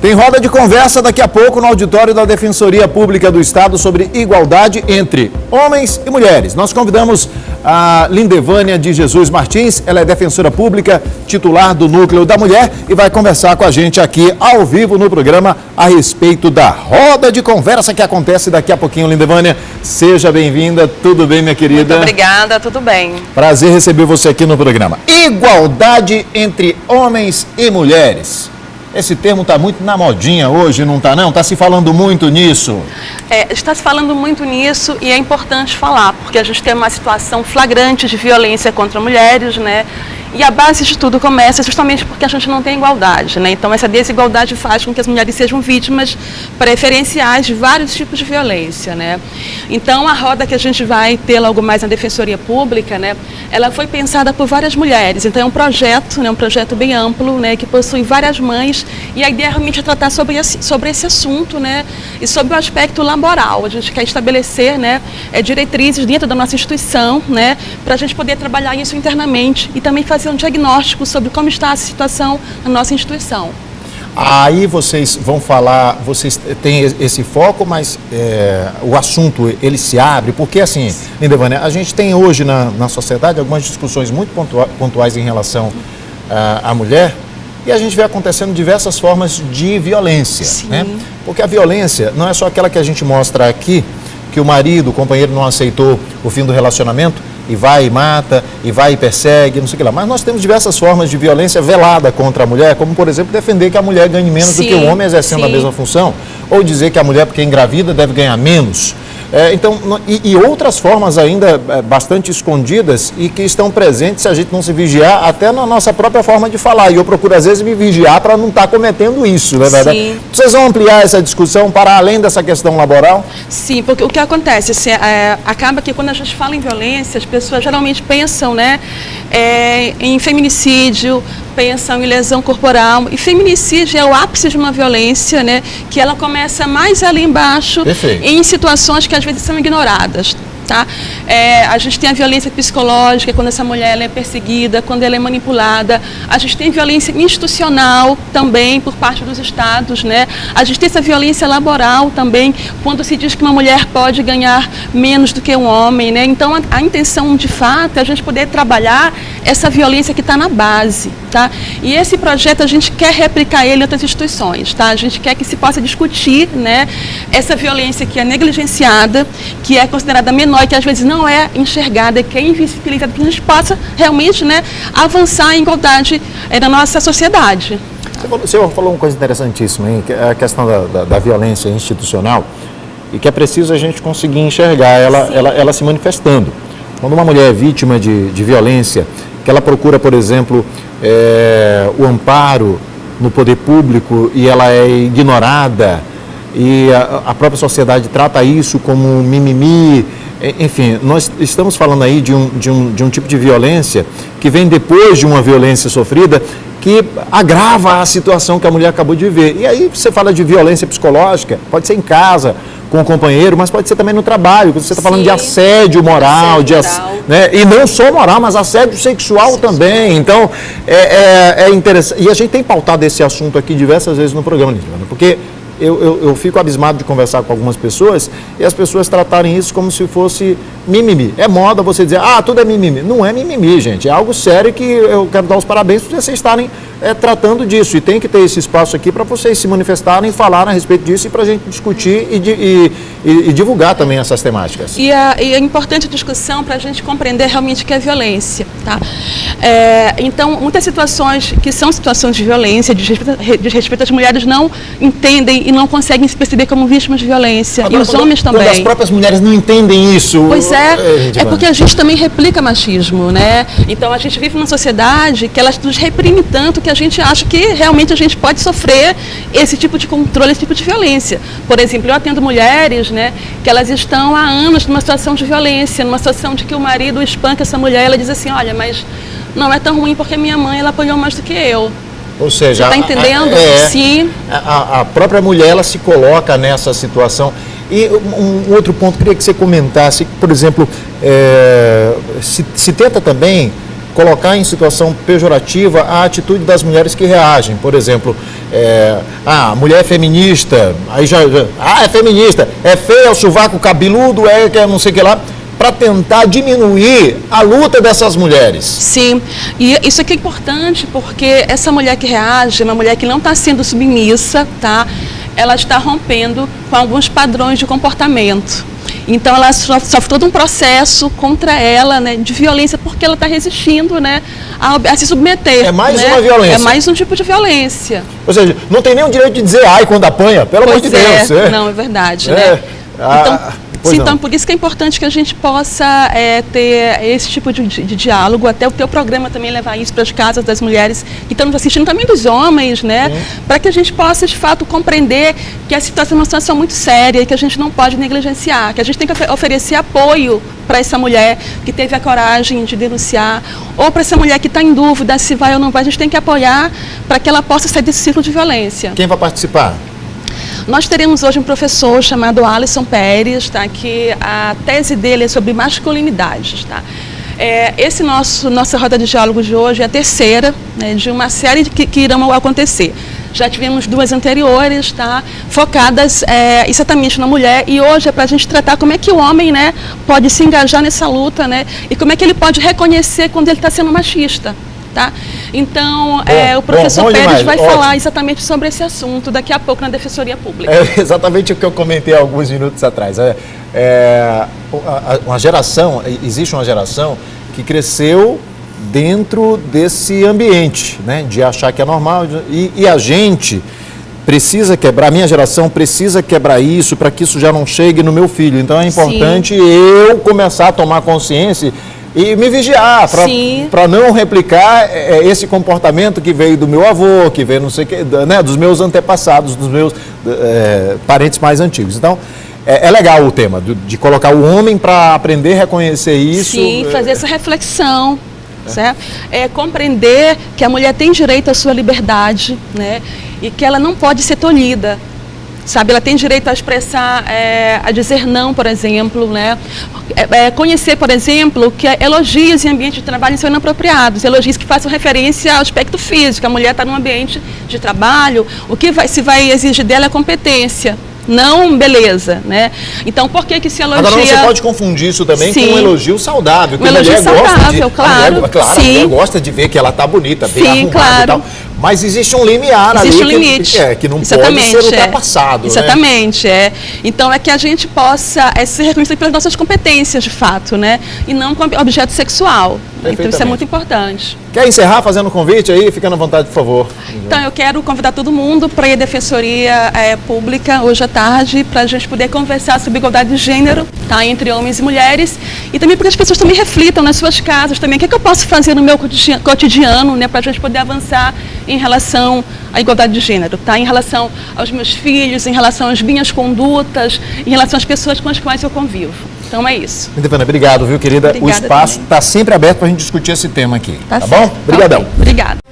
Tem roda de conversa daqui a pouco no auditório da Defensoria Pública do Estado sobre igualdade entre homens e mulheres. Nós convidamos a Lindevânia de Jesus Martins, ela é defensora pública, titular do Núcleo da Mulher e vai conversar com a gente aqui ao vivo no programa a respeito da roda de conversa que acontece daqui a pouquinho. Lindevânia, seja bem-vinda, tudo bem, minha querida? Muito obrigada, tudo bem. Prazer receber você aqui no programa. Igualdade entre homens e mulheres. Esse termo está muito na modinha hoje, não está não? Está se falando muito nisso? Está se falando muito nisso e é importante falar, porque a gente tem uma situação flagrante de violência contra mulheres, né? E a base de tudo começa justamente porque a gente não tem igualdade, né? Então essa desigualdade faz com que as mulheres sejam vítimas preferenciais de vários tipos de violência, né? Então a roda que a gente vai ter logo mais na Defensoria Pública, né? Ela foi pensada por várias mulheres, então é um projeto, né? Um projeto bem amplo, né? Que possui várias mães e a ideia realmente é tratar sobre esse assunto, né? E sobre o aspecto laboral. A gente quer estabelecer, né? Diretrizes dentro da nossa instituição, né? Para a gente poder trabalhar isso internamente e também fazer um diagnóstico sobre como está a situação na nossa instituição. Aí vocês vão falar, vocês têm esse foco, mas o assunto ele se abre, porque assim, Lindevânia, a gente tem hoje na sociedade algumas discussões muito pontuais em relação à mulher e a gente vê acontecendo diversas formas de violência, né? Porque a violência não é só aquela que a gente mostra aqui, que o marido, o companheiro não aceitou o fim do relacionamento, e vai e mata, e vai e persegue, não sei o que lá. Mas nós temos diversas formas de violência velada contra a mulher, como, por exemplo, defender que a mulher ganhe menos do que o homem exercendo a mesma função, ou dizer que a mulher, porque é engravida, deve ganhar menos. E outras formas ainda bastante escondidas e que estão presentes se a gente não se vigiar, até na nossa própria forma de falar. E eu procuro, às vezes, me vigiar para não estar cometendo isso, não é verdade? Vocês vão ampliar essa discussão para além dessa questão laboral? Sim, porque o que acontece, assim, acaba que quando a gente fala em violência, as pessoas geralmente pensam, né, em feminicídio, pensam em lesão corporal. E feminicídio é o ápice de uma violência, né, que ela começa mais ali embaixo, em situações que às vezes são ignoradas. Tá? A gente tem a violência psicológica, quando essa mulher ela é perseguida, quando ela é manipulada. A gente tem violência institucional também por parte dos estados, né? A gente tem essa violência laboral também, quando se diz que uma mulher pode ganhar menos do que um homem, né? Então a intenção de fato é a gente poder trabalhar essa violência que está na base, tá? E esse projeto a gente quer replicar ele em outras instituições, tá? A gente quer que se possa discutir, né, essa violência que é negligenciada, que é considerada menor e que às vezes não é enxergada, que é invisibilizada, que a gente possa realmente, né, avançar em igualdade na nossa sociedade. Você falou uma coisa interessantíssima, hein? Que é a questão da violência institucional e que é preciso a gente conseguir enxergar ela se manifestando. Quando uma mulher é vítima de violência, que ela procura, por exemplo, o amparo no poder público e ela é ignorada e a própria sociedade trata isso como um mimimi. Enfim, nós estamos falando aí de um tipo de violência que vem depois de uma violência sofrida que agrava a situação que a mulher acabou de viver. E aí você fala de violência psicológica, pode ser em casa, com o companheiro, mas pode ser também no trabalho, você está falando de assédio moral, né? E não só moral, mas assédio sexual também. Então, é interessante. E a gente tem pautado esse assunto aqui diversas vezes no programa, Lindevânia, porque eu fico abismado de conversar com algumas pessoas e as pessoas tratarem isso como se fosse mimimi. É moda você dizer, tudo é mimimi. Não é mimimi, gente. É algo sério que eu quero dar os parabéns por vocês estarem tratando disso. E tem que ter esse espaço aqui para vocês se manifestarem, falar a respeito disso e para a gente discutir e divulgar também essas temáticas. E é importante a discussão para a gente compreender realmente o que é violência. Tá? Então, muitas situações que são situações de violência, de respeito às mulheres, não entendem e não conseguem se perceber como vítimas de violência. Agora, e os homens também. Quando as próprias mulheres não entendem isso... Pois é porque a gente também replica machismo, né? Então a gente vive numa sociedade que ela nos reprime tanto que a gente acha que realmente a gente pode sofrer esse tipo de controle, esse tipo de violência. Por exemplo, eu atendo mulheres, né, que elas estão há anos numa situação de violência, numa situação de que o marido espanca essa mulher, ela diz assim, olha, mas não é tão ruim porque minha mãe, ela apanhou mais do que eu. Ou seja, está entendendo? Sim. A própria mulher, ela se coloca nessa situação. E um outro ponto, queria que você comentasse, por exemplo, se tenta também colocar em situação pejorativa a atitude das mulheres que reagem. Por exemplo, a mulher é feminista, aí é feminista, é feia, o sovaco cabeludo, que é não sei o que lá, para tentar diminuir a luta dessas mulheres. Sim, e isso aqui é importante porque essa mulher que reage, uma mulher que não está sendo submissa, tá? Ela está rompendo com alguns padrões de comportamento. Então ela sofre todo um processo contra ela, né, de violência, porque ela está resistindo, né, a se submeter. É mais né? uma violência. É mais um tipo de violência. Ou seja, não tem nem o direito de dizer ai quando apanha, pelo amor de Deus. Não, é verdade, né? Então, por isso que é importante que a gente possa ter esse tipo de diálogo, até o teu programa também levar isso para as casas das mulheres que estão nos assistindo, também dos homens, né? Para que a gente possa, de fato, compreender que a situação é uma situação muito séria e que a gente não pode negligenciar, que a gente tem que oferecer apoio para essa mulher que teve a coragem de denunciar, ou para essa mulher que está em dúvida se vai ou não vai, a gente tem que apoiar para que ela possa sair desse ciclo de violência. Quem vai participar? Nós teremos hoje um professor chamado Alisson Pérez, tá? Que a tese dele é sobre masculinidades. Tá? Nossa roda de diálogo de hoje é a terceira, né, de uma série que irão acontecer. Já tivemos 2 anteriores, tá? Focadas exatamente na mulher, e hoje é para a gente tratar como é que o homem, né, pode se engajar nessa luta, né, e como é que ele pode reconhecer quando ele está sendo machista. Tá? Então, o professor Pérez vai falar exatamente sobre esse assunto daqui a pouco na Defensoria Pública. É exatamente o que eu comentei alguns minutos atrás. Existe uma geração que cresceu dentro desse ambiente, né, de achar que é normal, e a gente precisa quebrar, a minha geração precisa quebrar isso para que isso já não chegue no meu filho. Então é importante eu começar a tomar consciência e me vigiar para não replicar esse comportamento que veio do meu avô, que veio não sei que, né, dos meus antepassados, dos meus parentes mais antigos. Então, é legal o tema de colocar o homem para aprender a reconhecer isso. Sim, fazer essa reflexão. Certo? Compreender que a mulher tem direito à sua liberdade, né, e que ela não pode ser tolhida. Sabe, ela tem direito a expressar, a dizer não, por exemplo, né? Conhecer, por exemplo, que elogios em ambiente de trabalho são inapropriados, elogios que façam referência ao aspecto físico. A mulher está num ambiente de trabalho, o que se vai exigir dela é competência, não beleza, né? Então, por que se elogia... Agora, você pode confundir isso também com um elogio saudável. Um elogio saudável, claro. A mulher gosta de ver que ela está bonita, bem arrumada e tal. Mas existe um limiar ali que não pode ser ultrapassado. Exatamente, né? Então, é que a gente possa ser reconhecido pelas nossas competências, de fato, né? E não como objeto sexual. Então, isso é muito importante. Quer encerrar fazendo um convite aí? Fica na vontade, por favor. Então, eu quero convidar todo mundo para ir à Defensoria Pública hoje à tarde, para a gente poder conversar sobre igualdade de gênero, tá? Entre homens e mulheres, e também para que as pessoas também reflitam nas suas casas também. O que eu posso fazer no meu cotidiano, né, para a gente poder avançar em relação à igualdade de gênero, tá? Em relação aos meus filhos, em relação às minhas condutas, em relação às pessoas com as quais eu convivo. Então é isso. Ivana, obrigado, viu, querida? Obrigada, o espaço está sempre aberto para a gente discutir esse tema aqui. Tá bom? Obrigadão. Okay. Obrigada.